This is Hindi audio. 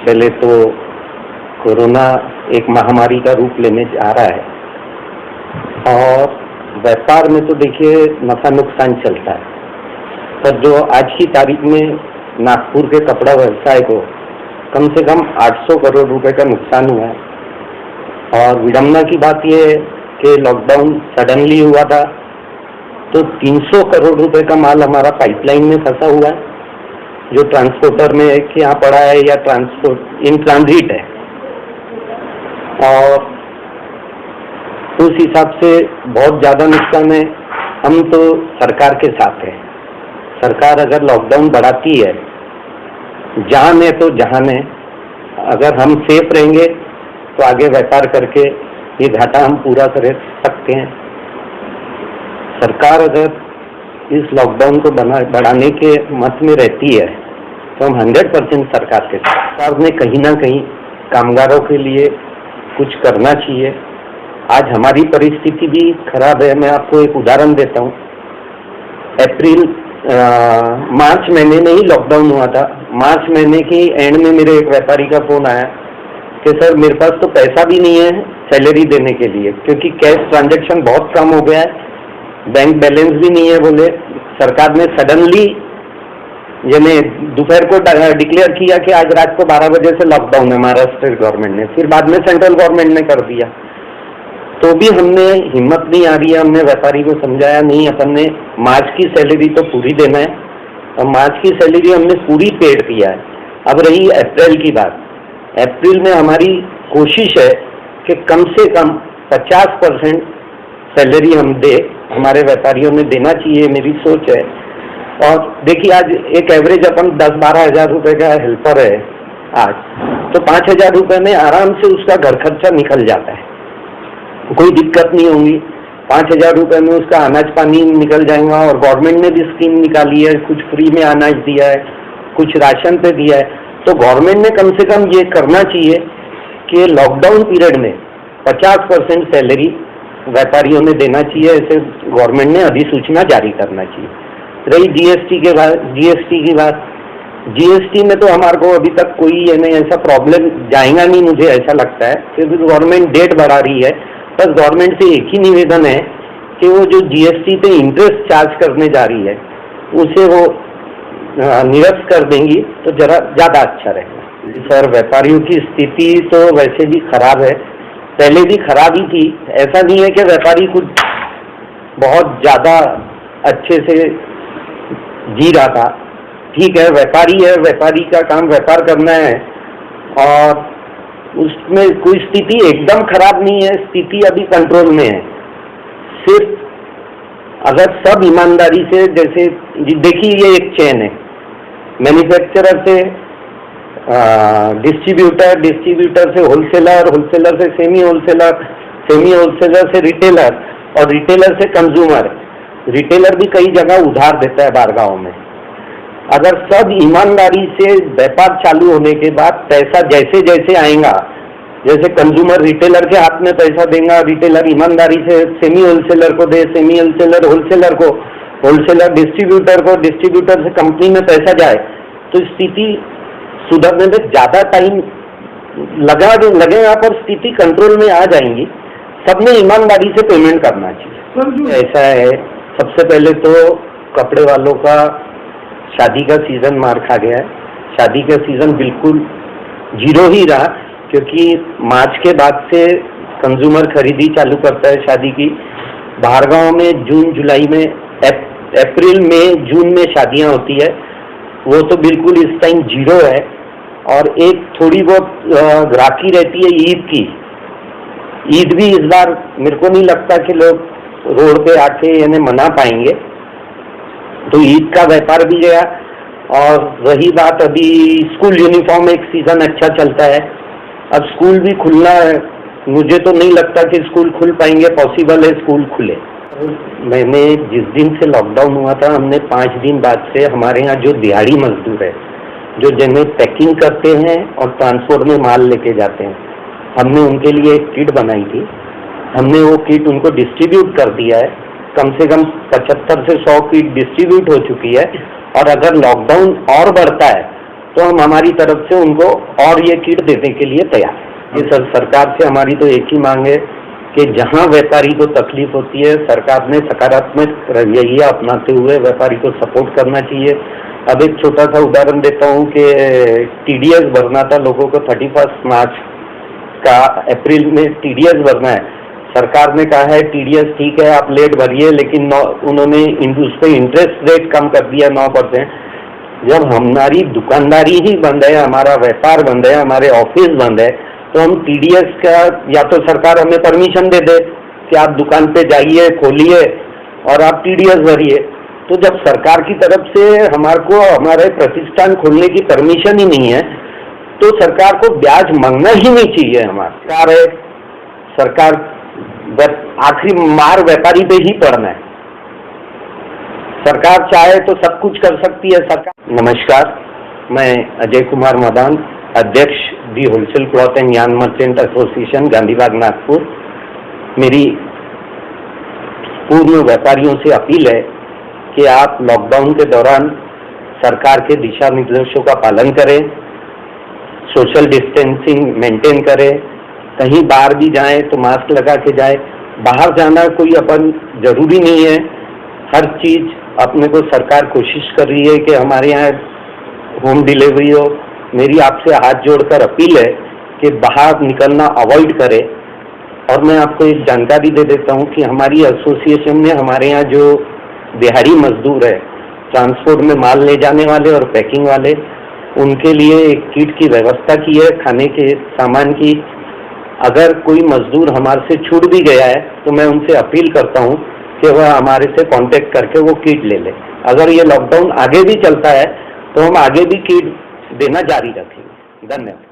पहले तो कोरोना एक महामारी का रूप लेने जा रहा है और व्यापार में तो देखिए नफा नुकसान चलता है, पर जो आज की तारीख में नागपुर के कपड़ा व्यवसाय को कम से कम 800 करोड़ रुपए का नुकसान हुआ है। और विडम्बना की बात यह है कि लॉकडाउन सडनली हुआ था तो 300 करोड़ रुपए का माल हमारा पाइपलाइन में फंसा हुआ है, जो ट्रांसपोर्टर में कि यहाँ पड़ा है या ट्रांसपोर्ट इन ट्रांजिट है। और उस हिसाब से बहुत ज़्यादा नुकसान है। हम तो सरकार के साथ हैं। सरकार अगर लॉकडाउन बढ़ाती है, जान है तो जहान है। अगर हम सेफ रहेंगे तो आगे व्यापार करके ये घाटा हम पूरा कर सकते हैं। सरकार अगर इस लॉकडाउन को बढ़ाने के मत में रहती है तो हम 100% सरकार के साथ। सरकार ने कहीं ना कहीं कामगारों के लिए कुछ करना चाहिए। आज हमारी परिस्थिति भी खराब है। मैं आपको एक उदाहरण देता हूँ। मार्च महीने में ही लॉकडाउन हुआ था। मार्च महीने की एंड में मेरे एक व्यापारी का फोन आया कि सर मेरे पास तो पैसा भी नहीं है सैलरी देने के लिए, क्योंकि कैश ट्रांजैक्शन बहुत कम हो गया है, बैंक बैलेंस भी नहीं है। बोले सरकार ने सडनली यानी दोपहर को डिक्लेयर किया कि आज रात को 12 बजे से लॉकडाउन है महाराष्ट्र गवर्नमेंट ने, फिर बाद में सेंट्रल गवर्नमेंट ने कर दिया। तो भी हमने हिम्मत नहीं आ रही है। हमने व्यापारी को समझाया नहीं, अपन ने मार्च की सैलरी तो पूरी देना है और मार्च की सैलरी हमने पूरी पेड किया है। अब रही अप्रैल की बात। अप्रैल में हमारी कोशिश है कि कम से कम 50% सैलरी हम दे। हमारे व्यापारियों ने देना चाहिए, मेरी सोच है। और देखिए आज एक एवरेज अपन 10-12 हज़ार रुपये का हेल्पर है आज, तो 5 हज़ार रुपये में आराम से उसका घर खर्चा निकल जाता है, कोई दिक्कत नहीं होगी। 5 हज़ार रुपये में उसका अनाज पानी निकल जाएगा। और गवर्नमेंट ने भी स्कीम निकाली है, कुछ फ्री में अनाज दिया है, कुछ राशन पे दिया है। तो गवर्नमेंट ने कम से कम ये करना चाहिए कि लॉकडाउन पीरियड में 50% सैलरी व्यापारियों ने देना चाहिए। ऐसे गवर्नमेंट ने अधिसूचना जारी करना चाहिए। रही जीएसटी की बात, जीएसटी में तो हमारे को अभी तक कोई नहीं ऐसा प्रॉब्लम जाएगा नहीं, मुझे ऐसा लगता है। क्योंकि गवर्नमेंट डेट बढ़ा रही है। बस गवर्नमेंट से एक ही निवेदन है कि वो जो जीएसटी पे इंटरेस्ट चार्ज करने जा रही है उसे वो निरस्त कर देंगी तो जरा ज़्यादा अच्छा रहेगा। सर व्यापारियों की स्थिति तो वैसे भी खराब है, पहले भी खराब ही थी। ऐसा नहीं है कि व्यापारी कुछ बहुत ज़्यादा अच्छे से जी रहा था। ठीक है, व्यापारी है, व्यापारी का काम व्यापार करना है और उसमें कोई स्थिति एकदम खराब नहीं है। स्थिति अभी कंट्रोल में है। सिर्फ अगर सब ईमानदारी से, जैसे देखिए ये एक चेन है, मैन्युफैक्चरर से डिस्ट्रीब्यूटर, डिस्ट्रीब्यूटर से होलसेलर, होलसेलर से सेमी होलसेलर, सेमी होलसेलर से रिटेलर और रिटेलर से कंज्यूमर। रिटेलर भी कई जगह उधार देता है बारगाहों में। अगर सब ईमानदारी से व्यापार चालू होने के बाद पैसा जैसे जैसे आएगा, जैसे कंज्यूमर रिटेलर के हाथ में पैसा देगा, रिटेलर ईमानदारी से सेमी होलसेलर को दे, सेमी होलसेलर होलसेलर को, होलसेलर डिस्ट्रीब्यूटर को, डिस्ट्रीब्यूटर से कंपनी में पैसा जाए, तो स्थिति सुधरने में ज़्यादा टाइम लगेगा पर स्थिति कंट्रोल में आ जाएंगी। सबने ईमानदारी से पेमेंट करना चाहिए। ऐसा है, सबसे पहले तो कपड़े वालों का शादी का सीज़न मार खा गया है। शादी का सीज़न बिल्कुल जीरो ही रहा, क्योंकि मार्च के बाद से कंज्यूमर खरीदी चालू करता है शादी की। बाहर गाँव में जून जुलाई में, अप्रैल में जून में शादियां होती है, वो तो बिल्कुल इस टाइम जीरो है। और एक थोड़ी बहुत ग्राहकी रहती है ईद की। ईद भी इस बार मेरे को नहीं लगता कि लोग रोड पे आके यानी मना पाएंगे, तो ईद का व्यापार भी गया। और रही बात अभी स्कूल यूनिफॉर्म, एक सीज़न अच्छा चलता है। अब स्कूल भी खुलना है, मुझे तो नहीं लगता कि स्कूल खुल पाएंगे, पॉसिबल है स्कूल खुले। मैंने जिस दिन से लॉकडाउन हुआ था, हमने 5 दिन बाद से हमारे यहाँ जो दिहाड़ी मजदूर है, जो जिन्हें पैकिंग करते हैं और ट्रांसपोर्ट में माल लेके जाते हैं, हमने उनके लिए एक किट बनाई थी। हमने वो किट उनको डिस्ट्रीब्यूट कर दिया है। कम से कम 75 से 100 किट डिस्ट्रीब्यूट हो चुकी है। और अगर लॉकडाउन और बढ़ता है तो हम हमारी तरफ से उनको और ये किट देने के लिए तैयार हैं। ये सरकार से हमारी तो एक ही मांग है कि जहां व्यापारी को तकलीफ होती है, सरकार ने सकारात्मक रवैया अपनाते हुए व्यापारी को सपोर्ट करना चाहिए। अब एक छोटा सा उदाहरण देता हूं कि TDS भरना था लोगों को 31 मार्च का, अप्रैल में TDS भरना है। सरकार ने कहा है TDS ठीक है आप लेट भरिए, लेकिन उन्होंने उस पर इंटरेस्ट रेट कम कर दिया 9%। जब हमारी दुकानदारी ही बंद है, हमारा व्यापार बंद है, हमारे ऑफिस बंद है, तो हम TDS का या तो सरकार हमें परमिशन दे दे कि आप दुकान पे जाइए, खोलिए और आप TDS भरिए। तो जब सरकार की तरफ से हमारे प्रतिष्ठान खोलने की परमिशन ही नहीं है, तो सरकार को ब्याज मांगना ही नहीं चाहिए। हमारा सरकार आखिरी मार व्यापारी पे ही पड़ना है। सरकार चाहे तो सब कुछ कर सकती है सरकार। नमस्कार, मैं अजय कुमार मदान, अध्यक्ष the wholesale cloth and yarn merchant association Gandhibagh Nagpur. मेरी पूर्व व्यापारियों से अपील है कि आप लॉकडाउन के दौरान सरकार के दिशा निर्देशों का पालन करें, सोशल डिस्टेंसिंग मेंटेन करें, कहीं बाहर भी जाएं तो मास्क लगा के जाएं। बाहर जाना कोई अपन जरूरी नहीं है, हर चीज अपने को सरकार कोशिश कर रही है कि हमारे यहाँ होम डिलीवरी हो। मेरी आपसे हाथ जोड़कर अपील है कि बाहर निकलना अवॉइड करें। और मैं आपको एक जानकारी दे देता हूँ कि हमारी एसोसिएशन ने हमारे यहाँ जो दिहाड़ी मजदूर है, ट्रांसपोर्ट में माल ले जाने वाले और पैकिंग वाले, उनके लिए एक किट की व्यवस्था की है खाने के सामान की। अगर कोई मजदूर हमारे से छूट भी गया है तो मैं उनसे अपील करता हूँ कि वह हमारे से कांटेक्ट करके वो किट ले ले। अगर ये लॉकडाउन आगे भी चलता है तो हम आगे भी किट देना जारी रखेंगे। धन्यवाद।